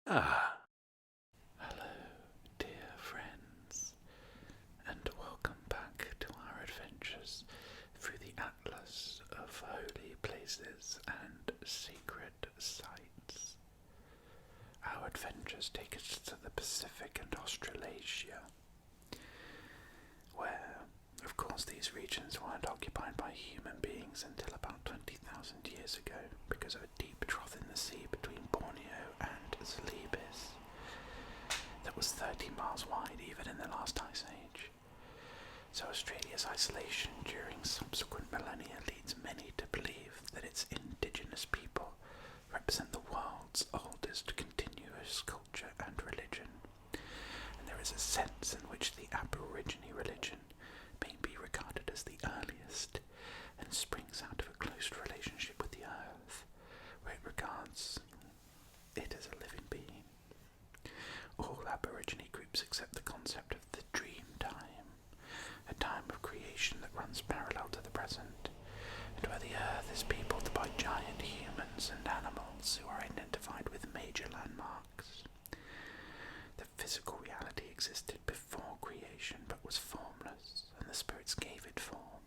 Ah, hello, dear friends, and welcome back to our adventures through the Atlas of Holy Places and Sacred Sites. Our adventures take us to the Pacific and Australasia, where, of course, these regions weren't occupied by human beings until about 20,000 years ago because of a deep trough in the sea between Borneo and Celebes that was 30 miles wide even in the last ice age. So Australia's isolation during subsequent millennia leads many to believe that its indigenous people represent the world's oldest continuous culture and religion, and there is a sense in which the Aborigine religion may be regarded as the earliest and springs out of a close relationship with the earth, where it regards it as a living being. All Aborigine groups accept the concept of the dream time, a time of creation that runs parallel to the present, and where the earth is peopled by giant humans and animals who are identified with major landmarks. The physical reality existed before creation but was formless, and the spirits gave it form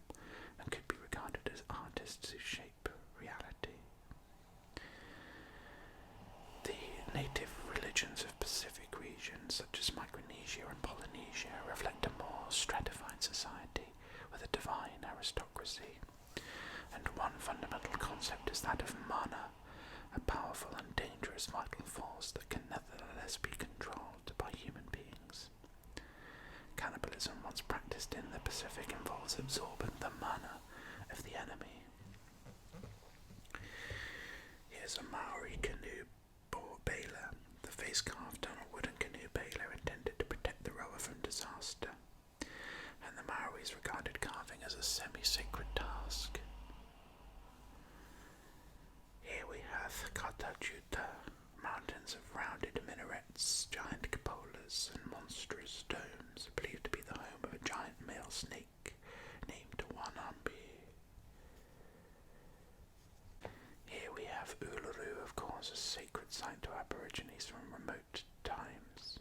and could be regarded as artists who shape reality. The native religions of Pacific regions such as Micronesia and Polynesia reflect a more stratified society with a divine aristocracy, and one fundamental concept is that of mana, a powerful and dangerous vital force that can nevertheless be controlled by human beings. Cannibalism, once practiced in the Pacific, involves absorbing the mana of the enemy. Here's a Maori canoe baler, the face carved on a wooden canoe baler intended to protect the rower from disaster, and the Maoris regarded carving as a semi-sacred task. Here we have Katajuta, mountains of rounded minarets, giant cupolas, and monstrous domes, believed to be the home of a giant male snake named Wanambi. Here we have Uluru, of course, a sacred site to Aborigines from remote times.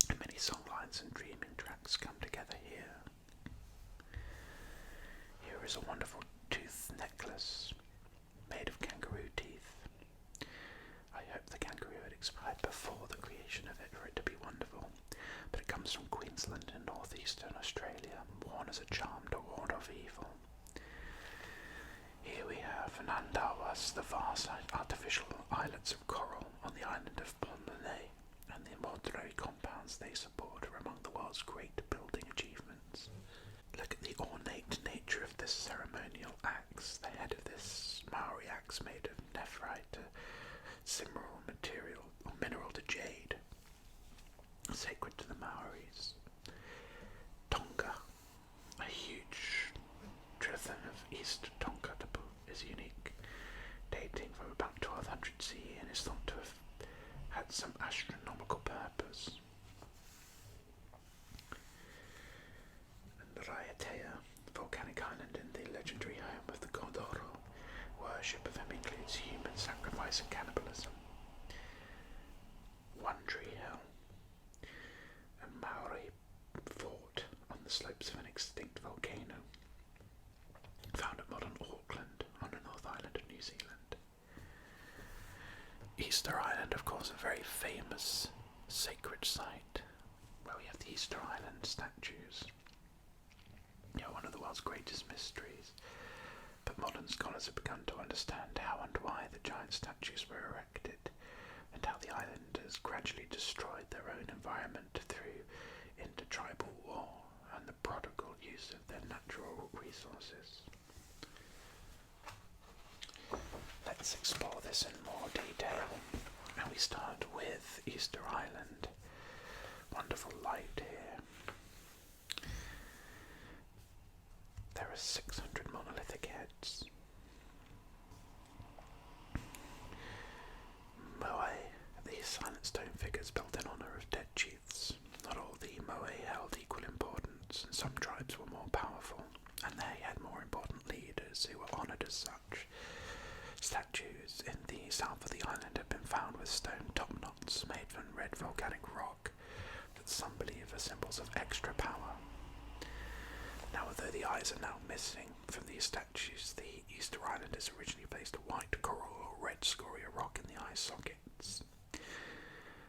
And many songlines and dreaming tracks come together here. Here is a wonderful tooth necklace made of kangaroo teeth. I hope the kangaroo had expired before the creation of it for it to be wonderful, but it comes from Queensland in northeastern Australia, worn as a charm to ward off evil. Here we have Nandawas, the vast artificial islets of coral on the island of Bonaire, and the mortuary compounds they support are among the world's great building achievements. Look at the ornate nature of this ceremonial axe, the head of this Maori axe made of nephrite, a similar material or mineral to jade, sacred to the Maoris. Tonga, a huge trilithon of East Tonga is unique, dating from about 1200 CE and is thought to have had some astronomical purpose. And Raiatea, volcanic island in the legendary home of the Kodoro, worship of him includes human sacrifice and cannibalism. One Tree Hill, a Maori fort on the slopes of an extinct volcano, found at modern Auckland on the North Island of New Zealand. Easter Island, of course, a very famous sacred site where we have the Easter Island statues. One of the world's greatest mysteries. But modern scholars have begun to understand how and why the giant statues were erected, and how the islanders gradually destroyed their own environment through intertribal war and the prodigal use of their natural resources. Let's explore this in more detail, and we start with Easter Island. Wonderful light here. There are 600 monolithic heads. Moai, these silent stone figures built in honour of dead chiefs. Not all the Moai held equal importance, and some tribes were more powerful, and they had more important leaders who were honoured as such. Statues in the south of the island have been found with stone topped Although the eyes are now missing from these statues, the Easter Islanders originally placed a white coral or red scoria rock in the eye sockets.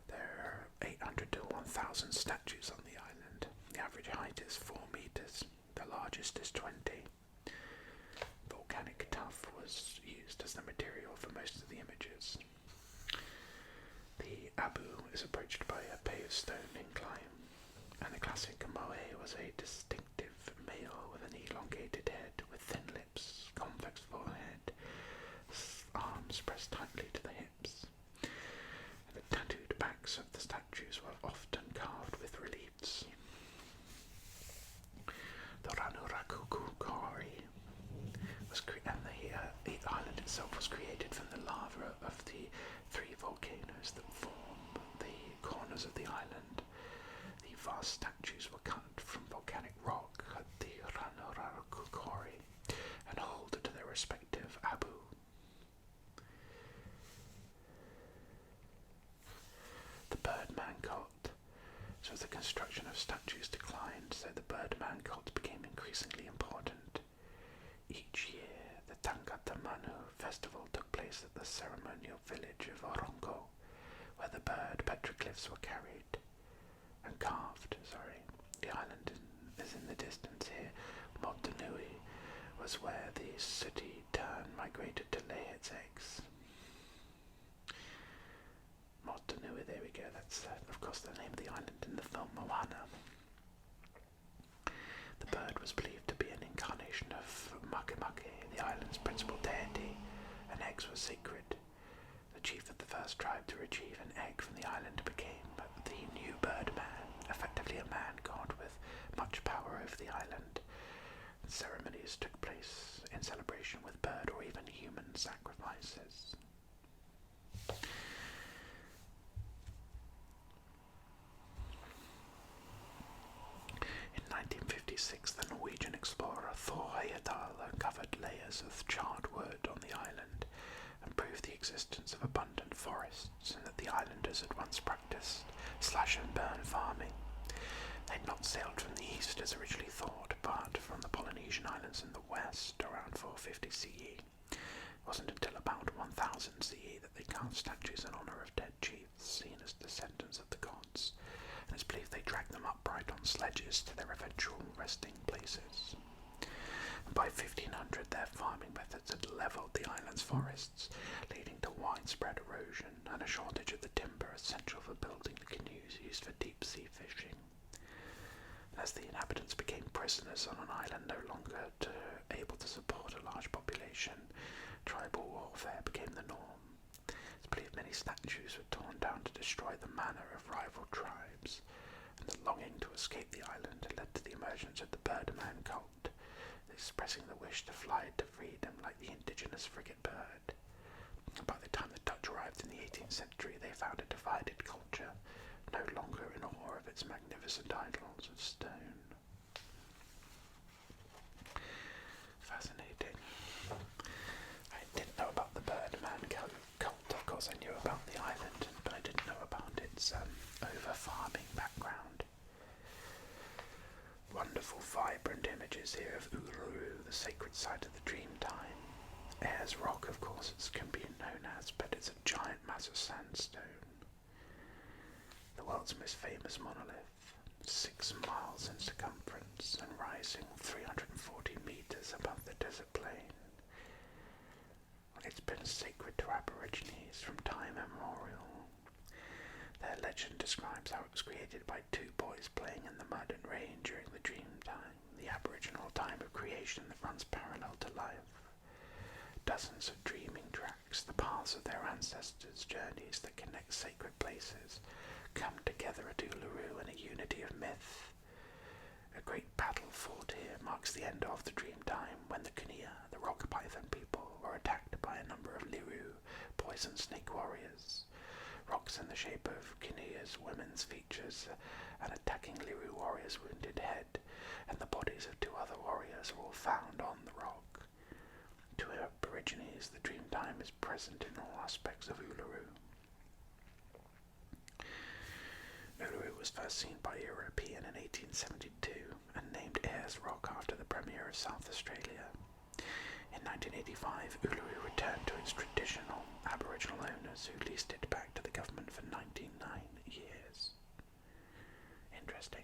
There are 800 to 1,000 statues on the island. The average height is 4 meters. The largest is 20. Volcanic tuff was used as the material for most of the images. The Abu is approached by a paved stone incline, and the classic moe was a distinctive male with an elongated head with thin lips, convex forehead, arms pressed tightly to the hips. And the tattooed backs of the statues were often carved with reliefs. The Ranuraku-Kukori was the island itself was created from the lava of the 3 volcanoes that form the corners of the island. The vast statues were cut from volcanic rock at the Ranuraku-Kukori and hauled to their respective Abu. The Birdman cult. So as the construction of statues declined, so the Birdman cult became increasingly important. Each year, the Tangata Manu festival took place at the ceremonial village of Orongo, where the bird petroglyphs were carried and carved. The island is in the distance here. Motunui was where the sooty tern migrated to lay its eggs. Motunui, there we go, that's of course the name of the island in the film Moana. The bird was believed to be an incarnation of Makemake, the island's principal deity, and eggs were sacred. The chief of the first tribe to retrieve an egg from the island became the new Birdman, effectively a man god with much power over the island. Ceremonies took place in celebration with bird or even human sacrifices. In 1956, the Norwegian explorer Thor Heyerdahl uncovered layers of charred wood on the island and proved the existence of abundant forests and that the islanders had once practiced slash-and-burn farming. They'd not sailed from the east as originally thought, but from the Polynesian islands in the west around 450 CE. It wasn't until about 1000 CE that they carved statues in honour of dead chiefs seen as descendants of the gods, and it's believed they dragged them upright on sledges to their eventual resting places. By 1500, their farming methods had levelled the island's forests, leading to widespread erosion and a shortage of the timber essential for building the canoes used for deep-sea fishing. As the inhabitants became prisoners on an island no longer able to support a large population, tribal warfare became the norm. It's believed many statues were torn down to destroy the manor of rival tribes, and the longing to escape the island had led to the emergence of the Birdman cult, expressing the wish to fly to freedom like the indigenous frigate bird. By the time the Dutch arrived in the 18th century, they found a divided culture, no longer in awe of its magnificent idols of stone. Fascinating. I didn't know about the Birdman cult. Of course I knew about the island, but I didn't know about its over-farming background. Wonderful, vibrant images here of Uluru, the sacred site of the Dreamtime. Ayers Rock, of course, it can be known as, but it's a giant mass of sandstone. The world's most famous monolith, 6 miles in circumference and rising 340 meters above the desert plain. It's been sacred to aborigines from time immemorial. Their legend describes how it was created by 2 boys playing in the mud and rain during the dream time, the aboriginal time of creation that runs parallel to life. Dozens of dreaming tracks, the paths of their ancestors' journeys that connect sacred places, come together at Uluru in a unity of myth. A great battle fought here marks the end of the dream time when the Kunia, the rock python people, were attacked by a number of Liru, poison snake warriors. Rocks in the shape of Kunia's women's features, an attacking Liru warrior's wounded head, and the bodies of 2 other warriors are all found on the rock. To aborigines, the dream time is present in all aspects of Uluru. Uluru was first seen by European in 1872 and named Ayers Rock after the Premier of South Australia. In 1985, Uluru returned to its traditional Aboriginal owners who leased it back to the government for 99 years. Interesting.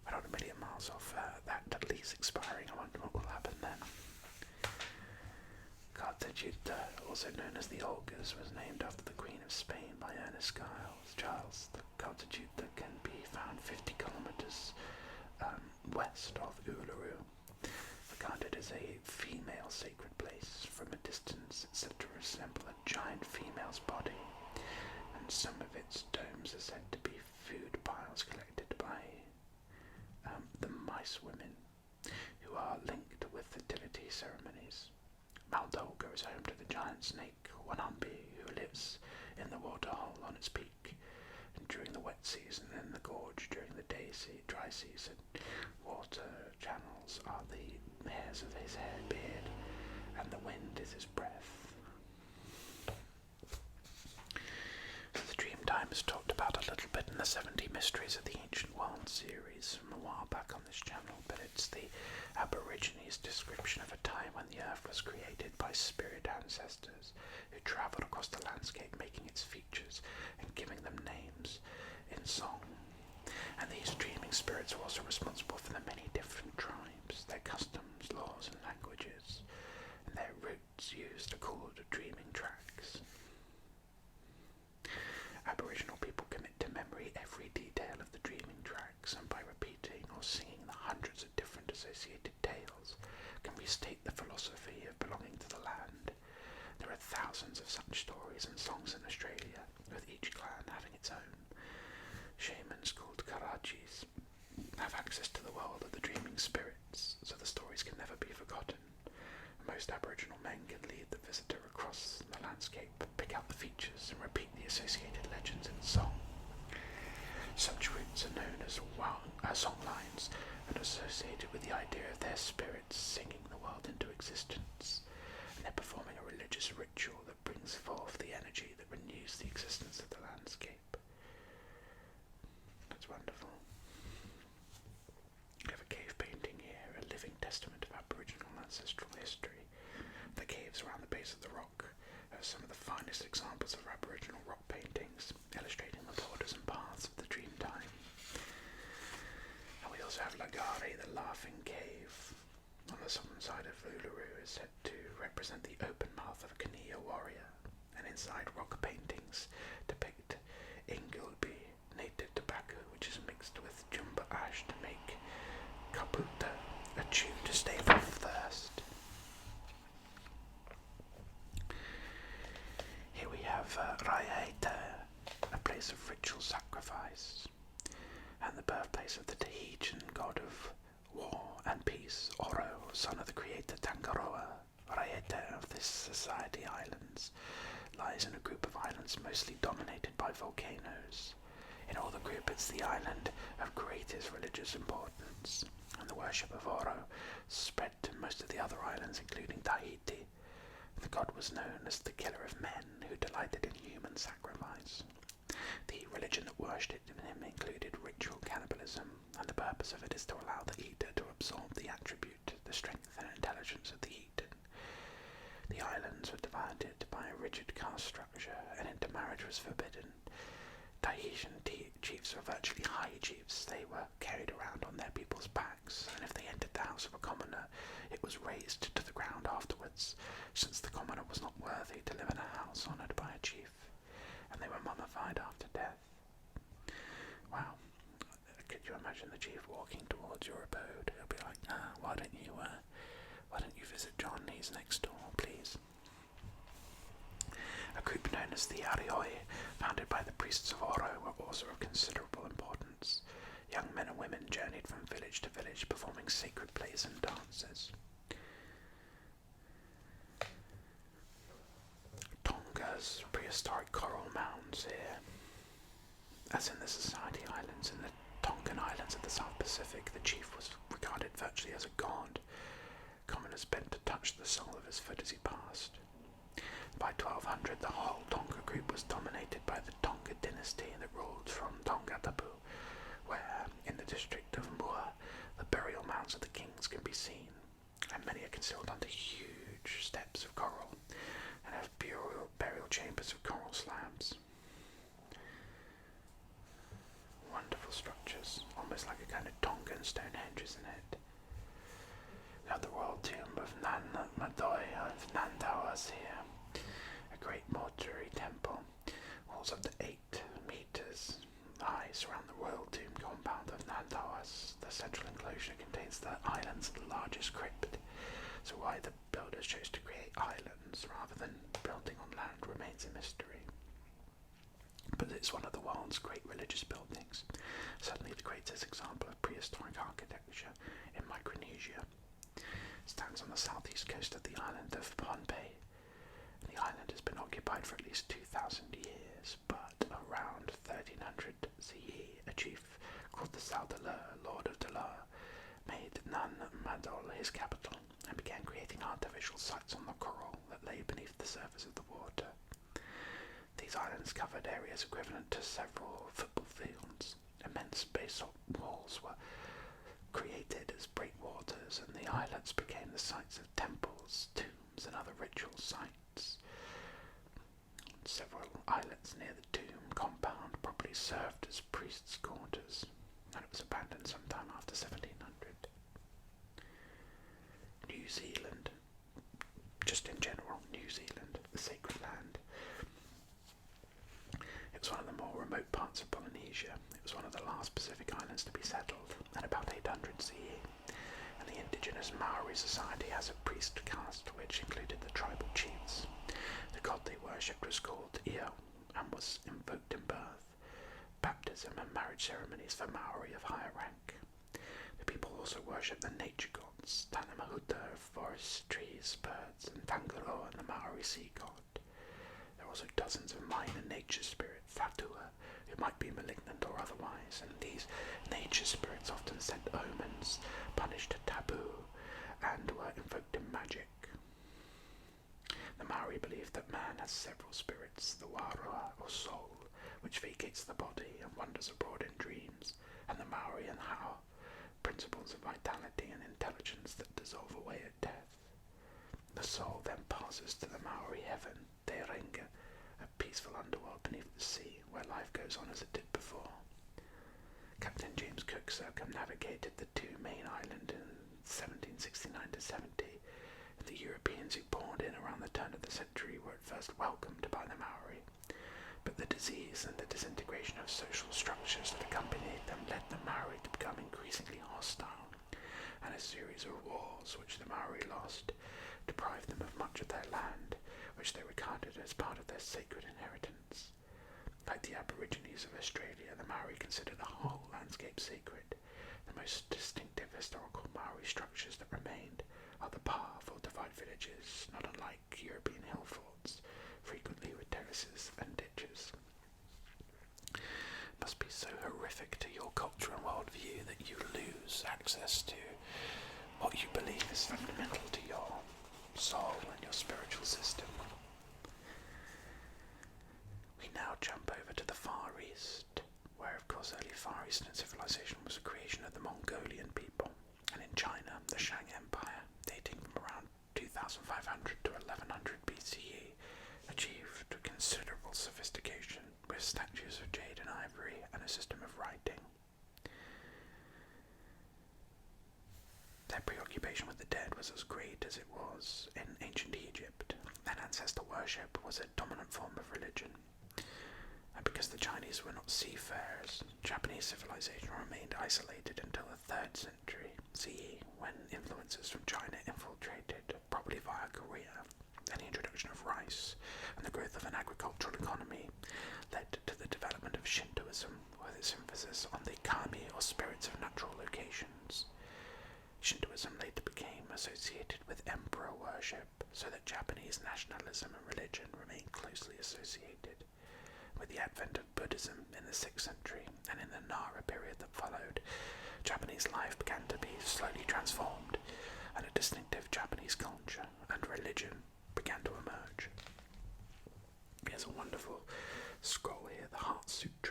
We're not a million miles off that lease expiring. I wonder what will happen then. Cartajuta, also known as the Olgas, was named after the Queen of Spain by Ernest Giles. The Cartajuta can be found 50 kilometres west of Uluru. Regarded as a female sacred place. From a distance, it's said to resemble a giant female's body, and some of its domes are said to be food piles collected by the mice women, who are linked with fertility ceremonies. Maldolga is home to the giant snake Wanambi, who lives in the waterhole on its peak, and during the wet season in the gorge during the dry season, water channels are the hairs of his beard, and the wind is his breath. The Dreamtime is talked about a little bit in the 70 Mysteries of the Ancient World series from a while back on this channel, but it's the Aborigines' description of a time when the Earth was created by spirit ancestors who travelled across the landscape, making its features and giving them names in song. And these dreaming spirits are also responsible for the many different tribes, their customs, laws and languages, and their roots used are called dreaming tracks. Aboriginal people commit to memory every detail of the dreaming tracks, and by repeating or singing the hundreds of different associated tales, can restate the philosophy of belonging to the land. There are thousands of such stories and songs in Australia, with each clan having its own. Shamans called Karachis have access to the world of the dreaming spirits, so the stories can never be forgotten. Most Aboriginal men can lead the visitor across the landscape, pick out the features, and repeat the associated legends in song. Such routes are known as song lines and associated with the idea of their spirits singing the world into existence, and they're performing a religious ritual that brings forth the energy that renews the existence of the landscape. That's wonderful. We have a cave painting here, a living testament of Aboriginal ancestral history. The caves around the base of the rock are some of the finest examples of Aboriginal rock paintings, illustrating the borders and paths of the Dreamtime. And we also have Lagari, the Laughing Cave. On the southern side of Uluru is said to represent the open mouth of a Kaniya warrior, and inside rock paintings depict Ingilby, native tobacco which is mixed with jumba ash to make kaputa, a tube to stave off thirst. Here we have Raiaita, a place of ritual sacrifice, and the birthplace of the Tahitian god of war and peace, Oro, son of the creator Tangaroa. Raiaita of this Society Islands lies in a group of islands mostly dominated by volcanoes. In all the group, it's the island of greatest religious importance, and the worship of Oro spread to most of the other islands, including Tahiti. The god was known as the killer of men, who delighted in human sacrifice. The religion that worshipped him included ritual cannibalism, and the purpose of it is to allow the eater to absorb the attribute, the strength and intelligence of the eaten. The islands were divided by a rigid caste structure, and intermarriage was forbidden. Tahitian chiefs were virtually high chiefs. They were carried around on their people's backs, and if they entered the house of a commoner, it was razed to the ground afterwards, since the commoner was not worthy to live in a house honoured by a chief, and they were mummified after death. Wow. Could you imagine the chief walking towards your abode? He'll be like, why don't you visit John? He's next door, please. A group known as the Arioi, founded by the priests of Oro, were also of considerable importance. Young men and women journeyed from village to village, performing sacred plays and dances. Tonga's prehistoric coral mounds here. As in the Society Islands and the Tongan Islands of the South Pacific, the chief was regarded virtually as a god. Commoners bent to touch the sole of his foot as he passed. By 1200, the whole Tonga group was dominated by the Tonga dynasty. dynasty that ruled from Tongatapu, where, in the district of Mua, the burial mounds of the kings can be seen, and many are concealed under huge steps of coral, and have burial chambers of coral slabs. Wonderful structures, almost like a kind of Tongan Stonehenge, isn't it? We have the royal tomb of Nan Madoi of Nandawas here, a great mortuary temple, walls up to 8 meters high surround the royal tomb compound of Nandawas. The central enclosure contains the island's largest crypt, so why the builders chose to create islands rather than building on land remains a mystery. But it's one of the world's great religious buildings, certainly the greatest example of prehistoric architecture in Micronesia. It stands on the southeast coast of the island of Pohnpei. The island has been occupied for at least 2,000 years, but around 1300 CE, a chief called the Saudalur, Lord of Dalur, made Nan Madol his capital and began creating artificial sites on the coral that lay beneath the surface of the water. These islands covered areas equivalent to several football fields. Immense basalt walls were created as breakwaters, and the islets became the sites of temples, tombs, and other ritual sites. Several islets near the tomb compound probably served as priests' quarters, and it was abandoned sometime after 1700. New Zealand. Just in general, New Zealand, the sacred land. It was one of the more remote parts of Polynesia. It was one of the last Pacific islands to be settled at about 800 CE, and the indigenous Maori society has a priest caste which included the tribal chiefs. The god they worshipped was called Io and was invoked in birth, baptism and marriage ceremonies for Maori of higher rank. The people also worshipped the nature gods, Tanamahuta of forests, trees, birds, and Tangaroa, the Maori sea god. There are also dozens of minor nature spirits, Fatua, who might be malignant or otherwise, and these nature spirits often sent omens, punished a taboo, and were invoked in magic. The Maori believed that man has several spirits, the Warua, or soul, which vacates the body and wanders abroad in dreams, and the Maori and Hao, principles of vitality and intelligence that dissolve away at death. The soul then passes to the Maori heaven, Te Renga, a peaceful underworld beneath the sea, where life goes on as it did before. Captain James Cook circumnavigated the two main islands in 1769 to 70. The Europeans who poured in around the turn of the century were at first welcomed by the Maori, but the disease and the disintegration of social structures that accompanied them led the Maori to become increasingly hostile, and a series of wars which the Maori lost deprived them of much of their land, which they regarded as part of their sacred inheritance. Like the Aborigines of Australia, the Maori consider the whole landscape sacred. The most distinctive historical Maori structures that remained are the pa, fortified villages, not unlike European hill forts, frequently with terraces and ditches. It must be so horrific to your culture and worldview that you lose access to what you believe is fundamental to your soul and your spiritual system. We now jump over to the Far East, where of course early Far Eastern civilization was a creation of the Mongolian people, and in China, the Shang Empire, dating from around 2500 to 1100 BCE, achieved considerable sophistication with statues of jade and ivory and a system of writing. Their preoccupation with the dead was as great as it was in ancient Egypt, and ancestor worship was a dominant form of religion. And because the Chinese were not seafarers, Japanese civilization remained isolated until the 3rd century CE, when influences from China infiltrated, probably via Korea, and the introduction of rice and the growth of an agricultural economy led to the development of Shintoism, with its emphasis on the kami, or spirits of natural locations. Shintoism later became associated with emperor worship, so that Japanese nationalism and religion remained closely associated. With the advent of Buddhism in the 6th century and in the Nara period that followed, Japanese life began to be slowly transformed, and a distinctive Japanese culture and religion began to emerge. Here's a wonderful scroll here, the Heart Sutra.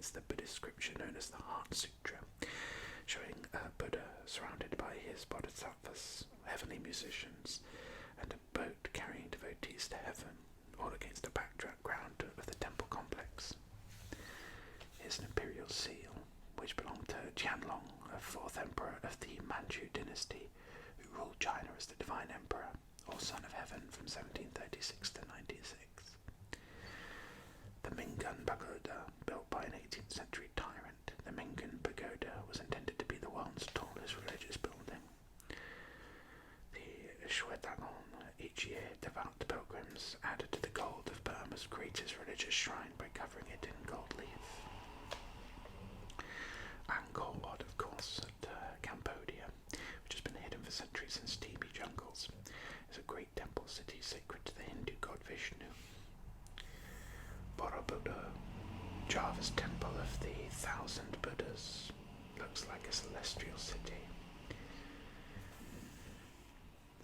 contains the Buddhist scripture known as the Heart Sutra, showing a Buddha surrounded by his bodhisattvas, heavenly musicians, and a boat carrying devotees to heaven, all against the background of the temple complex. Here's an imperial seal, which belonged to Jianlong, a fourth emperor of the Manchu dynasty, who ruled China as the Divine Emperor, or Son of Heaven, from 1736 to 96. The Mingun Pagoda, built by an 18th century tyrant, the Mingun Pagoda was intended to be the world's tallest religious building. The Shuedagon, each year devout pilgrims, added to the gold of Burma's greatest religious shrine by covering it in gold leaf. Angkor Wat, of course, at Cambodia, which has been hidden for centuries in steamy jungles, is a great temple city sacred to the Hindu god Vishnu. Borobudur, Java's temple of the 1,000 Buddhas, looks like a celestial city.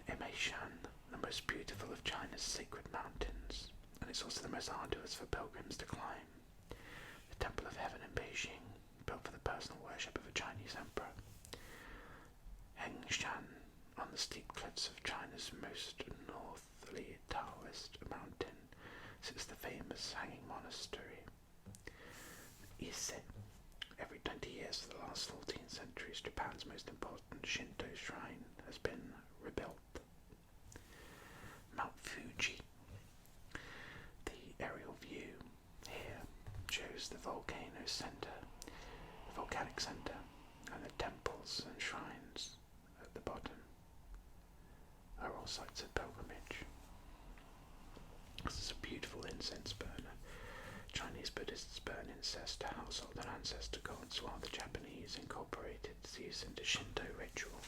Imeishan, the most beautiful of China's sacred mountains, and it's also the most arduous for pilgrims to climb. The Temple of Heaven in Beijing, built for the personal worship of a Chinese emperor. Hengshan, on the steep cliffs of China's most northerly Taoist mountain, sits the famous hanging monastery. Ise. Every 20 years for the last 14 centuries, Japan's most important Shinto shrine has been rebuilt. Mount Fuji. The aerial view here shows the volcano center, the volcanic center, and the temples and shrines at the bottom are all sites of pilgrimage. This is a beautiful incense burner. Chinese Buddhists burn incense to household and ancestor gods, while the Japanese incorporated its use into Shinto ritual.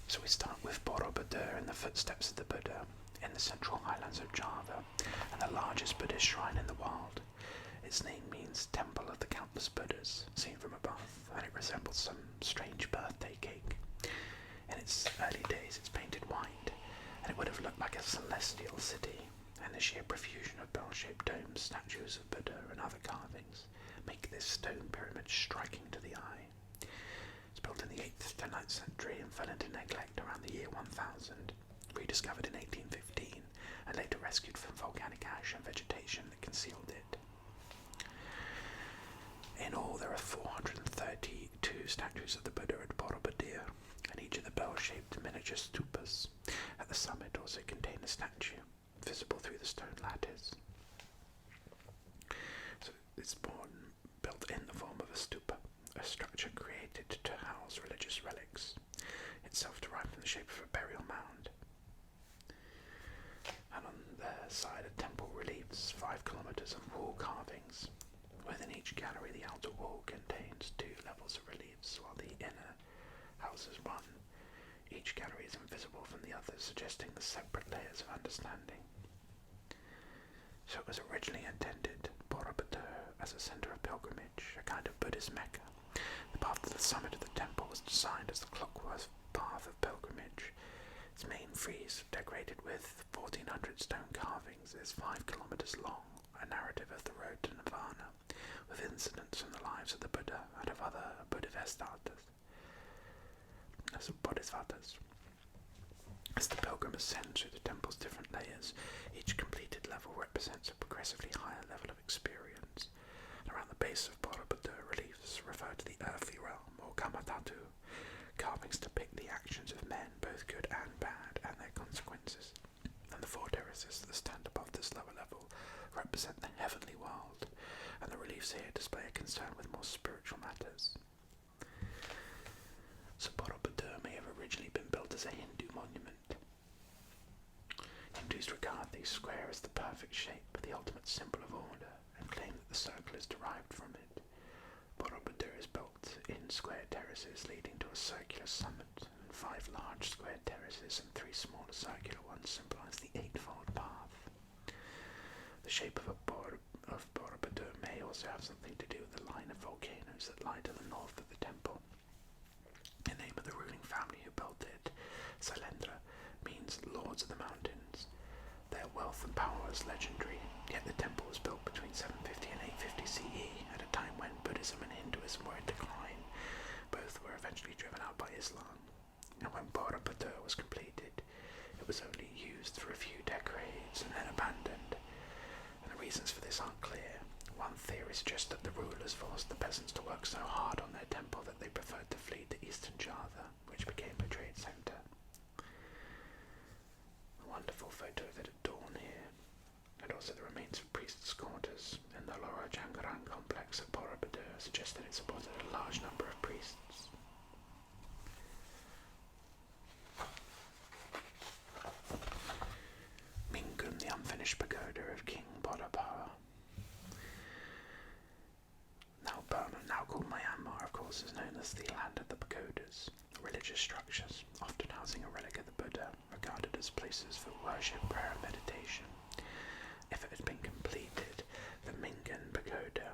So we start with Borobudur in the footsteps of the Buddha in the central highlands of Java, and the largest Buddhist shrine in the world. Its name means Temple of the Countless Buddhas, seen from above, and it resembles some strange birthday cake. In its early days it's painted white, and it would have looked like a celestial city, and the sheer profusion of bell-shaped domes, statues of Buddha and other carvings make this stone pyramid striking to the eye. It's built in the 8th to 9th century and fell into neglect around the year 1000, rediscovered in 1815, and later rescued from volcanic ash and vegetation that concealed it. In all, there are 432 statues of the Buddha at Borobudur, and each of the bell-shaped miniature stupas at the summit also contain a statue, visible through the stone lattice. So it's built in the form of a stupa, a structure created to house religious relics, itself derived from the shape of a burial mound. And on the side are temple reliefs, 5 kilometers of wall carvings. Within each gallery, the outer wall contains 2 levels of reliefs, while the inner houses 1. Each gallery is invisible from the others, suggesting the separate layers of understanding. So it was originally intended, Borobudur, as a centre of pilgrimage, a kind of Buddhist Mecca. The path to the summit of the temple was designed as the clockwise path of pilgrimage. Its main frieze, decorated with 1,400 stone carvings, is 5 kilometers long, a narrative of the road to Nirvana, with incidents from the lives of the Buddha and of other Bodhisattvas. As the pilgrim ascends through the temple's different layers, each completed level represents a progressively higher level of experience. And around the base of Borobudur, reliefs refer to the earthly realm, or Kamatatu. Carvings depict the actions of men, both good and bad, and their consequences. And the 4 terraces that stand above this lower level represent the heavenly world, and the reliefs here display a concern with more spiritual matters. So Borobudur may have originally been built as a Hindu monument. Hindus regard the square as the perfect shape, the ultimate symbol of order, and claim that the circle is derived from it. Borobudur is built in square terraces leading to a circular summit, and 5 large square terraces and 3 smaller circular ones symbolize the Eightfold Path. The shape of Borobudur may also have something to do with the line of volcanoes that lie to the north of the temple. The name of the ruling family who built it, Sailendra, means Lords of the Mountains. Their wealth wealth and power was legendary, yet the temple was built between 750 and 850 CE, at a time when Buddhism and Hinduism were in decline. Both were eventually driven out by Islam, and when Borobudur was completed, it was only used for a few decades and then abandoned. And the reasons for this aren't clear. One theory suggests that the rulers forced the peasants to work so hard on their temple that they preferred to flee to eastern Java, which became a trade centre. A wonderful photo of it at dawn here, and also the remains of priests' quarters in the Loro Jangaran complex at Borobudur suggest that it supported a large number of priests. Mingun, the unfinished pagoda of King Borobudur. Now Burma, now called Myanmar, of course, is known as the land of the pagodas, religious structures, often housing a relic of the Buddha, regarded as places for worship, prayer and meditation. If it had been completed, the Mingun pagoda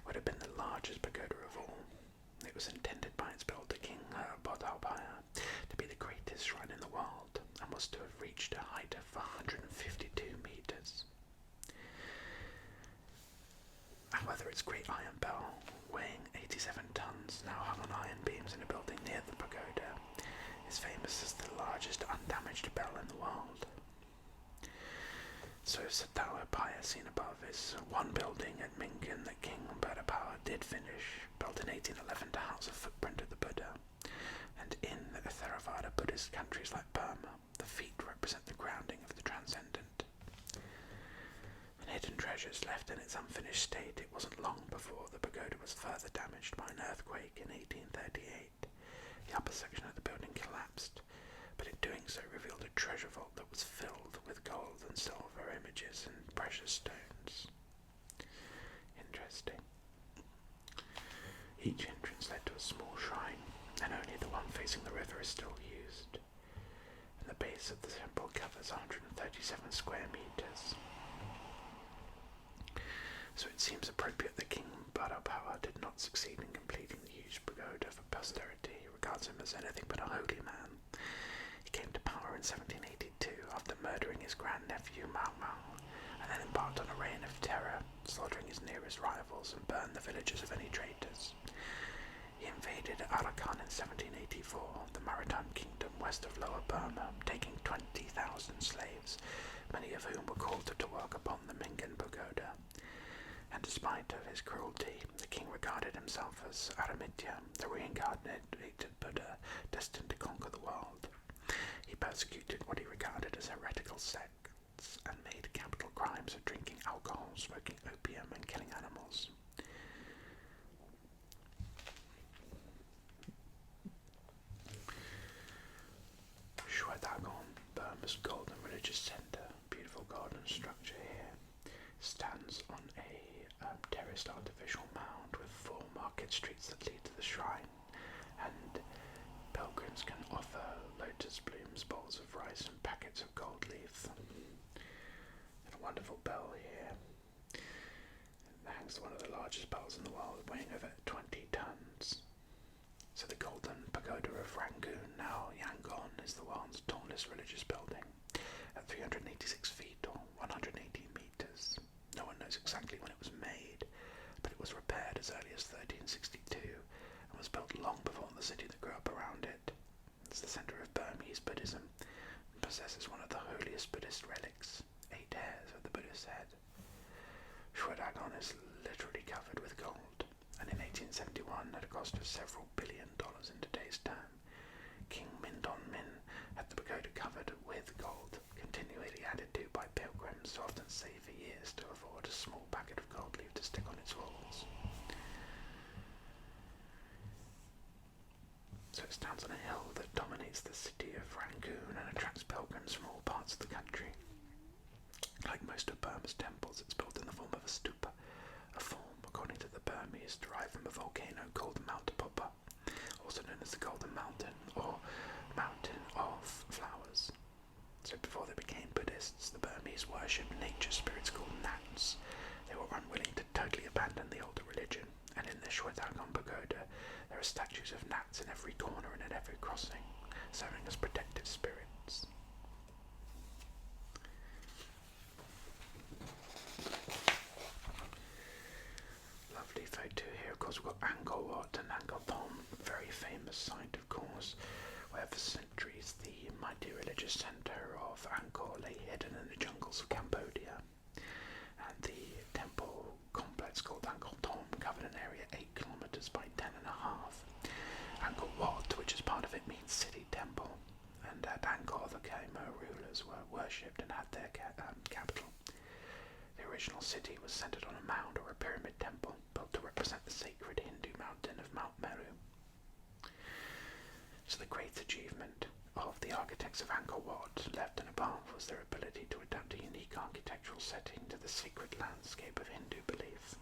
would have been the largest pagoda of all. It was intended by its builder, King Borobudur, to be the greatest shrine in the world, and was to have reached a height of 152 metres. However, its great iron bell, weighing 87 tons, now hung on iron beams in a building near the pagoda, is famous as the largest undamaged bell in the world. So Satawa Paya, seen above, is one building at Mingun that King Borobudur did finish, built in 1811 to house a footprint of the Buddha. And in the Theravada Buddhist countries like Burma, the feet represent the grounding of the transcendent. And hidden treasures left in its unfinished state, it wasn't long before the pagoda was further damaged by an earthquake in 1838. The upper section of the building collapsed, but in doing so revealed a treasure vault that was filled with gold and silver images and precious stones. Interesting. Each entrance led to a small shrine, and only the one facing the river is still used. And the base of the temple covers 137 square meters. So it seems appropriate that King Borobudur did not succeed in completing the huge pagoda for posterity. He regards him as anything but a holy man. He came to power in 1782 after murdering his grandnephew Mau Mau, and then embarked on a reign of terror, slaughtering his nearest rivals and burned the villages of any traitors. He invaded Arakan in 1784, the maritime kingdom west of Lower Burma, taking 20,000 slaves, many of whom were called to work upon the Mingun pagoda. And despite of his cruelty, the king regarded himself as Aramitya, the reincarnated Buddha destined to conquer the world. He persecuted what he regarded as heretical sects and made capital crimes of drinking alcohol, smoking opium and killing animals. Shwedagon, Burma's golden religious centre, beautiful golden structure here, stands on a terraced artificial mound with 4 market streets that lead to the shrine, and pilgrims can offer lotus blooms, bowls of rice and packets of gold leaf. And a wonderful bell here. It hangs one of the largest bells in the world, weighing over 20 tons. So the golden pagoda of Rangoon, now Yangon, is the world's tallest religious building, at 386 feet or 180 meters. No one knows exactly when it was made, but it was repaired as early as 1362 and was built long before the city that grew up around it. It's the centre of Burmese Buddhism and possesses one of the holiest Buddhist relics, 8 hairs of the Buddha's head. Shwedagon is literally covered with gold, and in 1871, at a cost of several $billions in today's term, King Mindon Min had the pagoda covered with gold, continually added to by pilgrims who often save for years to afford a small packet of gold leaf to stick on its walls. So it stands on a hill that dominates the city of Rangoon and attracts pilgrims from all parts of the country. Like most of Burma's temples, it's built in the form of a stupa, a form, according to the Burmese, derived from a volcano called Mount Popa, also known as the Golden Mountain or Mountain of Flowers. So before they became Buddhists, the Burmese worshipped nature spirits called Nats. They were unwilling to totally abandon the older religion, and in the Shwedagon pagoda there are statues of Nats in every corner and at every crossing, serving as protective spirits. mighty religious centre of Angkor lay hidden in the jungles of Cambodia, and the temple complex called Angkor Thom covered an area 8 kilometres by 10.5. Angkor Wat, which is part of it, means city temple, and at Angkor the Khmer rulers were worshipped and had their capital. The original city was centered on a mound or a pyramid temple built to represent the sacred Hindu mountain of Mount Meru. So the great achievement of the architects of Angkor Wat, left and above, was their ability to adapt a unique architectural setting to the sacred landscape of Hindu belief.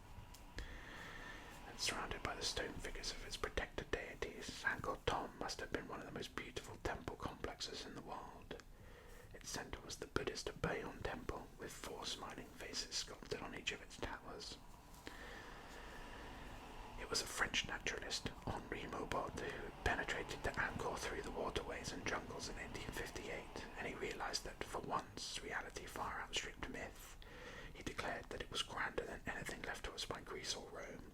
And surrounded by the stone figures of its protected deities, Angkor Thom must have been one of the most beautiful temple complexes in the world. Its centre was the Buddhist Bayon temple, with 4 smiling faces sculpted on each of its towers. It was a French naturalist, Henri Maubod, who penetrated to Angkor through the waterways and jungles in 1858, and he realised that, for once, reality far outstripped myth. He declared that it was grander than anything left to us by Greece or Rome.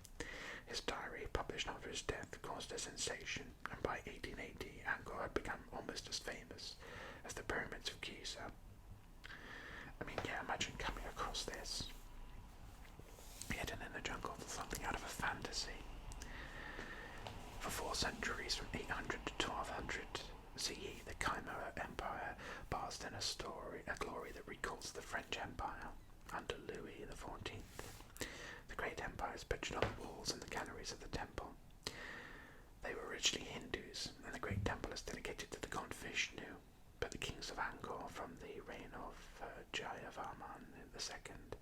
His diary, published after his death, caused a sensation, and by 1880 Angkor had become almost as famous as the pyramids of Giza. I mean, yeah, imagine coming across this, hidden in the jungle, something out of a fantasy. For 4 centuries, from 800 to 1200 CE, the Khmer Empire basked in a glory that recalls the French Empire under Louis XIV. The great empires pictured on the walls and the galleries of the temple. They were originally Hindus, and the great temple is dedicated to the god Vishnu, but the kings of Angkor, from the reign of Jayavarman II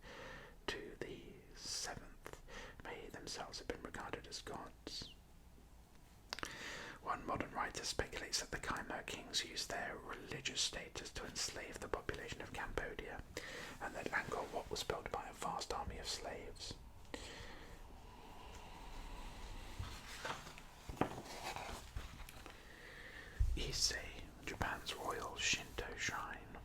to the 7th, may themselves have been regarded as gods. One modern writer speculates that the Khmer kings used their religious status to enslave the population of Cambodia, and that Angkor Wat was built by a vast army of slaves. Ise, Japan's royal Shinto shrine.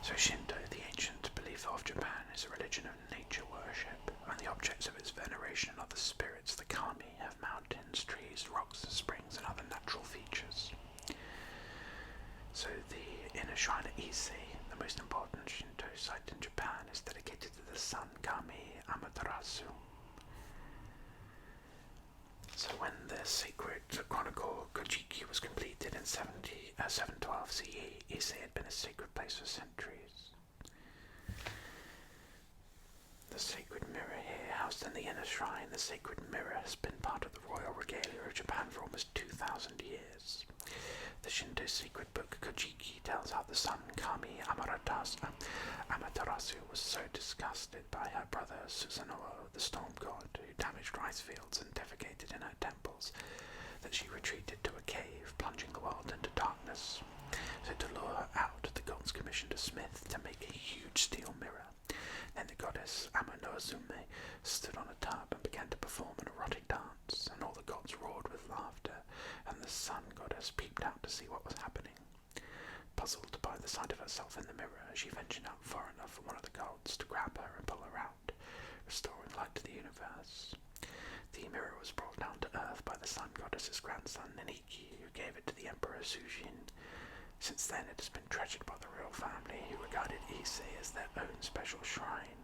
So Shinto, the ancient belief of Japan, is a religion of nature worship, and the objects of its veneration are the spirits, the kami, of mountains, trees, rocks, springs, and other natural features. So the inner shrine at Ise, the most important Shinto site in Japan, is dedicated to the sun kami Amaterasu. So when the sacred chronicle Kojiki was completed in 712 CE, Ise had been a sacred place for centuries. The sacred mirror here, housed in the inner shrine, the sacred mirror has been part of the royal regalia of Japan for almost 2,000 years. The Shinto secret book Kojiki tells how the sun kami Amaterasu was so disgusted by her brother Susanoo, the storm god, who damaged rice fields and defecated in her temples, that she retreated to a cave, plunging the world into darkness. So to lure her out, the gods commissioned a smith to make a huge steel mirror. Then the goddess Amanozume stood on a tub and began to perform an erotic dance, and all the gods roared with laughter, and the sun goddess peeped out to see what was happening. Puzzled by the sight of herself in the mirror, she ventured out far enough for one of the gods to grab her and pull her out, restoring light to the universe. The mirror was brought down to earth by the sun goddess's grandson Neniki, who gave it to the Emperor Sujin. Since then it has been treasured by the royal family, who regarded Ise as their own special shrine.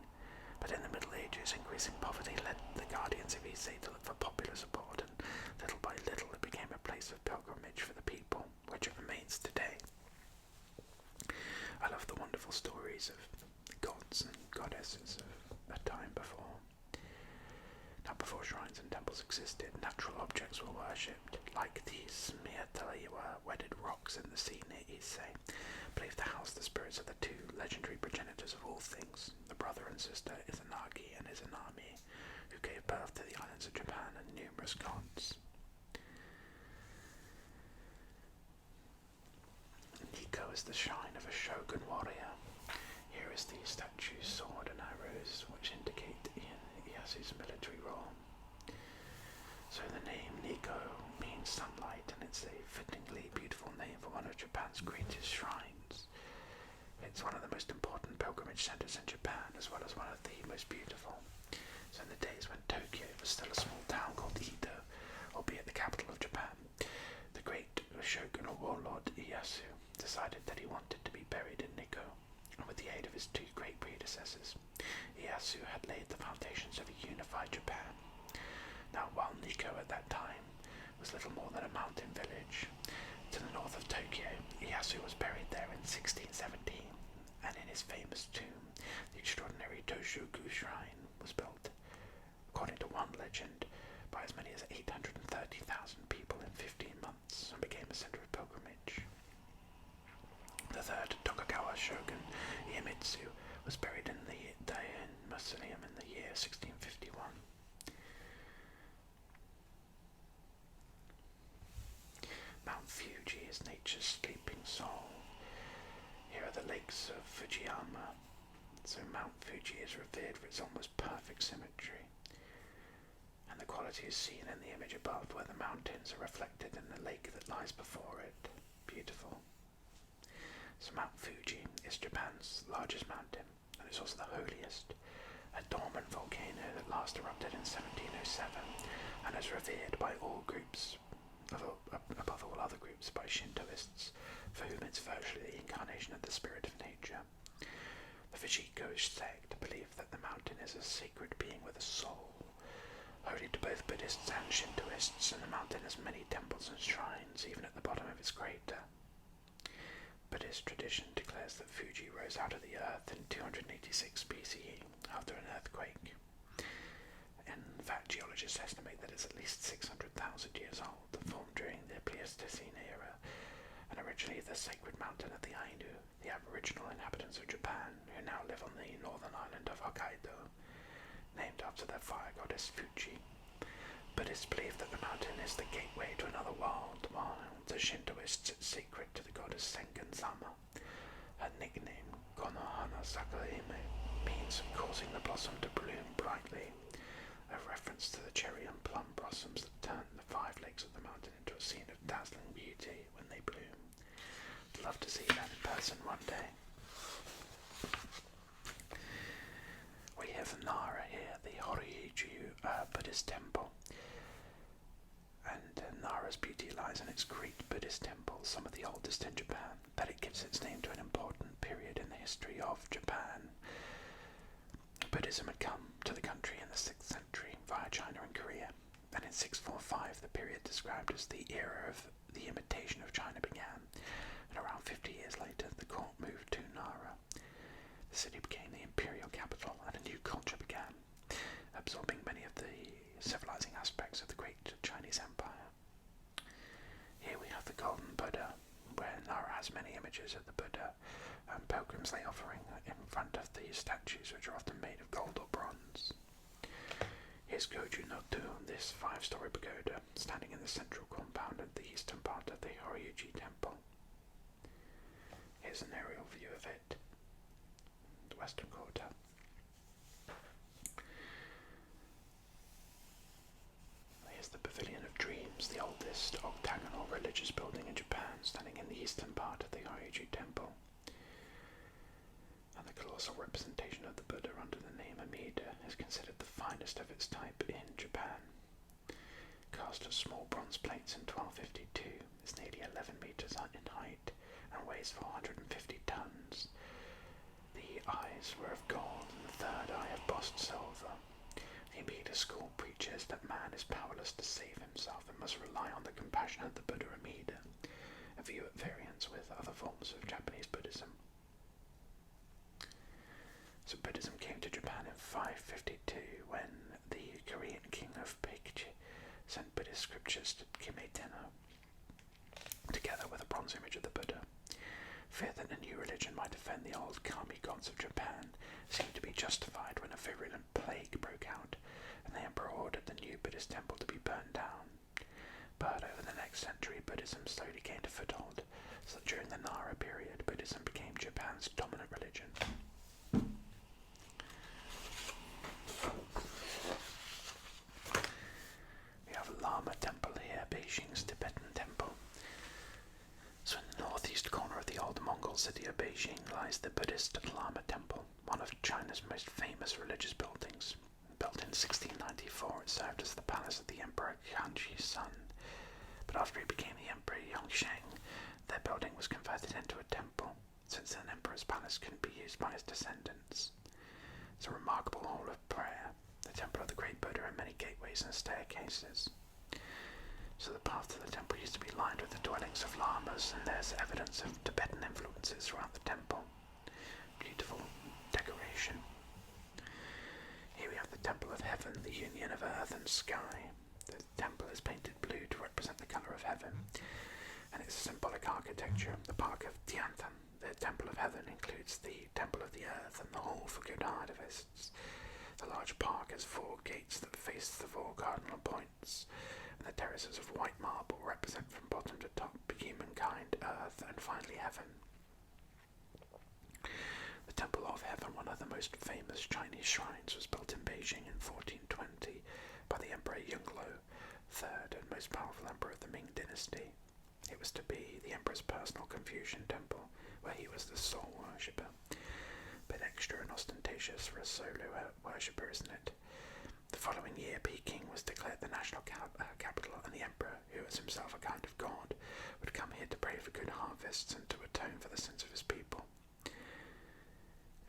But in the Middle Ages, increasing poverty led the guardians of Ise to look for popular support, and little by little it became a place of pilgrimage for the people, which it remains today. I love the wonderful stories of gods and goddesses of a time before. Now, before shrines and temples existed, natural objects were worshipped, like these Miataliwa wedded rocks in the sea near Ise, believed to house the spirits of the 2 legendary progenitors of all things, the brother and sister Izanagi and Izanami, who gave birth to the islands of Japan and numerous gods. Nikko is the shrine of a shogun warrior. Here is the statue's sword and arrows, which indicate Ieyasu's military role. So the name Nikko means sunlight, and it's a fittingly beautiful name for one of Japan's greatest shrines. It's one of the most important pilgrimage centers in Japan, as well as one of the most beautiful. So in the days when Tokyo was still a small town called Edo, albeit the capital of Japan, the great shogun or warlord Ieyasu decided that he wanted to be buried in Nikko, and with the aid of his two great predecessors, Ieyasu had laid the foundations of a unified Japan. Now, while Nikko at that time was little more than a mountain village to the north of Tokyo, Ieyasu was buried there in 1617, and in his famous tomb, the extraordinary Doshogu Shrine was built, according to one legend, by as many as 830,000 people in 15 months, and became a center of pilgrimage. The third Tokugawa shogun, Ieyasu, was buried in the Daien Mausoleum in the year 1651. Mount Fuji is nature's sleeping soul. Here are the lakes of Fujiyama. So Mount Fuji is revered for its almost perfect symmetry, and the quality is seen in the image above, where the mountains are reflected in the lake that lies before it. Beautiful. So Mount Fuji is Japan's largest mountain, and it's also the holiest, a dormant volcano that last erupted in 1707, and is revered by all groups, above all other groups, by Shintoists, for whom it's virtually the incarnation of the spirit of nature. The Fujiko sect believe that the mountain is a sacred being with a soul, holy to both Buddhists and Shintoists, and the mountain has many temples and shrines, even at the bottom of its crater. Buddhist tradition declares that Fuji rose out of the earth in 286 BCE after an earthquake. In fact, geologists estimate that it's at least 600,000 years old, formed during the Pleistocene era, and originally the sacred mountain of the Ainu, the aboriginal inhabitants of Japan, who now live on the northern island of Hokkaido, named after their fire goddess Fuji. Buddhists believe that the mountain is the gateway to another world, while the Shintoists it's sacred to the goddess Sengen-sama. Her nickname, Konohana Sakaime, means causing the blossom to bloom brightly, a reference to the cherry and plum blossoms that turn the 5 lakes of the mountain into a scene of dazzling beauty when they bloom. I'd love to see that in person one day. We have Nara here, the Horiju Buddhist temple. And Nara's beauty lies in its great Buddhist temples, some of the oldest in Japan, that it gives its name to an important period in the history of Japan. Buddhism had come to the country in the 6th century via China and Korea, and in 645 the period described as the era of the imitation of China began, and around 50 years later the court moved to Nara. The city became the imperial capital, and a new culture began, absorbing many of the civilizing aspects of the great Chinese Empire. Here we have the Golden Buddha, where Nara has many images of the Buddha, and pilgrims lay offering in front of these statues, which are often made of gold or bronze. Here's Goju no To, this 5-story pagoda, standing in the central compound of the eastern part of the Horyuji temple. Here's an aerial view of it, the western quarter. Here's the Pavilion of Dreams, the oldest octagonal religious building in Japan, standing in the eastern part of the Horyuji temple. And the colossal representation of the Buddha under the name Amida is considered the finest of its type in Japan. Cast of small bronze plates in 1252, it's nearly 11 meters in height and weighs 450 tons. The eyes were of gold and the third eye of bossed silver. The Amida school preaches that man is powerless to save himself and must rely on the compassion of the Buddha Amida, a view at variance with other forms of Japanese Buddhism. So Buddhism came to Japan in 552 when the Korean king of Baekje sent Buddhist scriptures to Kimeteno, together with a bronze image of the Buddha. Fear that a new religion might offend the old kami gods of Japan seemed to be justified when a virulent plague broke out, and the emperor ordered the new Buddhist temple to be burned down. But over the next century, Buddhism slowly gained a foothold, so that during the Nara period, Buddhism became Japan's dominant religion. We have Lama Temple here, Beijing's Tibetan temple. So in the northeast corner of the old Mongol city of Beijing lies the Buddhist Lama Temple, one of China's most famous religious buildings. Built in 1694, it served as the palace of the Emperor Kangxi's son. But after he became the Emperor Yongsheng, their building was converted into as couldn't be used by his descendants. It's a remarkable hall of prayer, the temple of the Great Buddha, and many gateways and staircases. So the path to the temple used to be lined with the dwellings of lamas, and there's evidence of Tibetan influences throughout the temple. Beautiful decoration. Here we have the Temple of Heaven, the union of earth and sky. The temple is painted blue to represent the colour of heaven, and its symbolic architecture. The Park of Tiantan, the Temple of Heaven, includes the Temple of the Earth and the Hall for Good Harvests. The large park has 4 gates that face the 4 cardinal points, and the terraces of white marble represent from bottom to top humankind, earth, and finally heaven. The Temple of Heaven, one of the most famous Chinese shrines, was built in Beijing in 1420 by the Emperor Yongle, third and most powerful emperor of the Ming dynasty. It was to be the emperor's personal Confucian temple, where he was the sole worshipper. Bit extra and ostentatious for a solo worshipper, isn't it? The following year, Peking was declared the national capital, and the emperor, who was himself a kind of god, would come here to pray for good harvests and to atone for the sins of his people.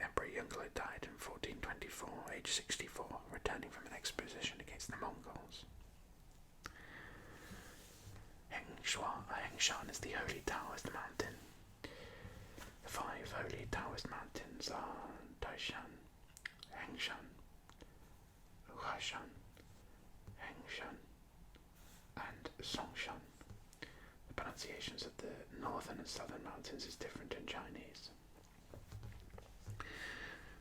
Emperor Yongle died in 1424, aged 64, returning from an expedition against the Mongols. Hengshan is the holy Taoist mountain. The 5 holy Taoist mountains are Taishan, Hengshan, Huashan, Hengshan, and Songshan. The pronunciations of the northern and southern mountains is different in Chinese.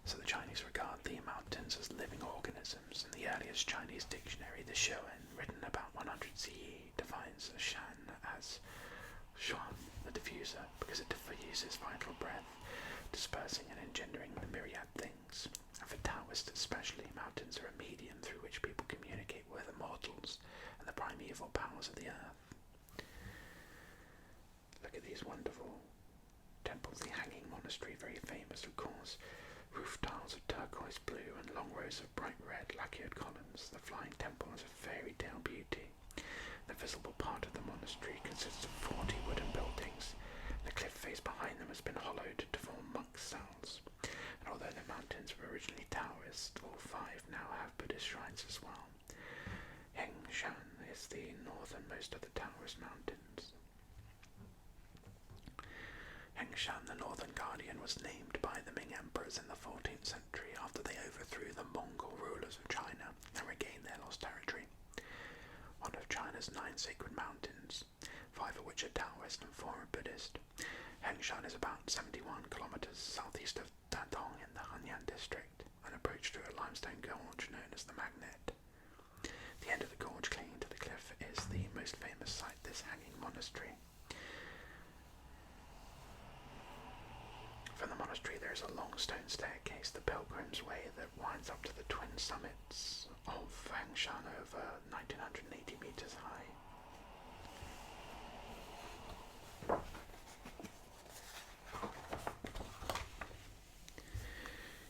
So the Chinese regard the mountains as living organisms. In the earliest Chinese dictionary, the Shuan, written about 100 CE, defines Shan as Xuan, the diffuser, because it diffuses vital breath, dispersing and engendering the myriad things. And for Taoists especially, mountains are a medium through which people communicate with the mortals and the primeval powers of the earth. Look at these wonderful temples. The Hanging Monastery, very famous of course. Roof tiles of turquoise blue and long rows of bright red lacquered columns. The Flying Temple has a fairy tale beauty. The visible part of the monastery consists of 40 wooden buildings. The cliff face behind them has been hollowed to form monks' cells. And although the mountains were originally Taoist, all 5 now have Buddhist shrines as well. Hengshan is the northernmost of the Taoist mountains. Hengshan, the Northern Guardian, was named by the Ming emperors in the 14th century after they overthrew the Mongol rulers of China and regained their lost territory. One of China's 9 sacred mountains, 5 of which are Taoist and 4 are Buddhist. Hengshan is about 71 kilometers southeast of Datong in the Hanyang district, and approached through a limestone gorge known as the Magnet. The end of the gorge clinging to the cliff is the most famous site, this hanging monastery. From the monastery there is a long stone staircase, the Pilgrim's Way, that winds up to the twin summits of Hengshan over 1980 metres high.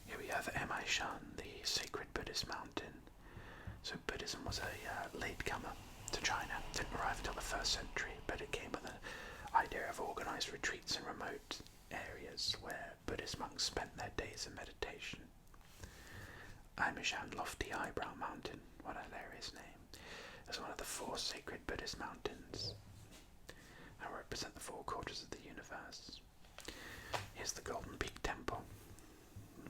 Here we have Emeishan, the sacred Buddhist mountain. So Buddhism was a latecomer to China. It didn't arrive until the 1st century, but it came with the idea of organised retreats in remote areas where Buddhist monks spent their days in meditation. Emeishan, lofty eyebrow mountain, what a hilarious name, is one of the 4 sacred Buddhist mountains and represent the 4 quarters of the universe. Here's the Golden Peak Temple,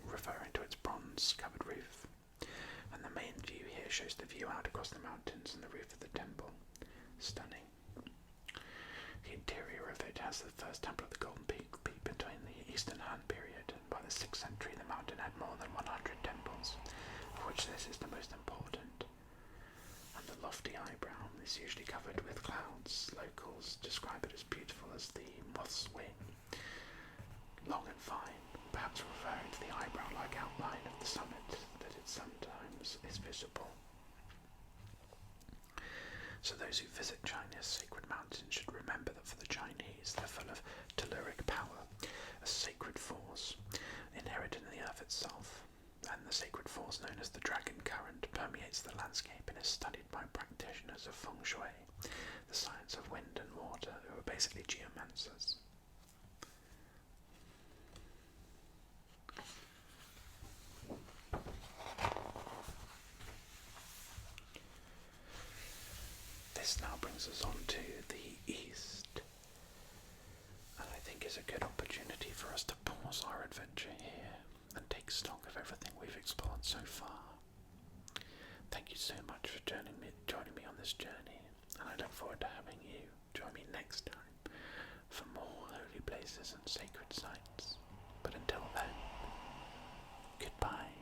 referring to its bronze-covered roof, and the main view here shows the view out across the mountains and the roof of the temple. Stunning. The interior of it has the first temple of the Golden Peak between the Eastern Han period, and by the 6th century the mountain had more than 100 temples, of which this is the most important. And the lofty eyebrow is usually covered with clouds. Locals describe it as beautiful as the moth's wing, long and fine, perhaps referring to the eyebrow-like outline of the summit that it sometimes is visible. So those who visit China's sacred mountains should remember that for the Chinese they're full of telluric power, a sacred force inherent in the earth itself, and the sacred force known as the dragon current permeates the landscape and is studied by practitioners of feng shui, the science of wind and water, who are basically geomancers. this now brings us on to the east, and I think is a good opportunity for us to pause our adventure here and take stock of everything we've explored so far. Thank you so much for joining me on this journey, and I look forward to having you join me next time for more holy places and sacred sites. But until then, goodbye.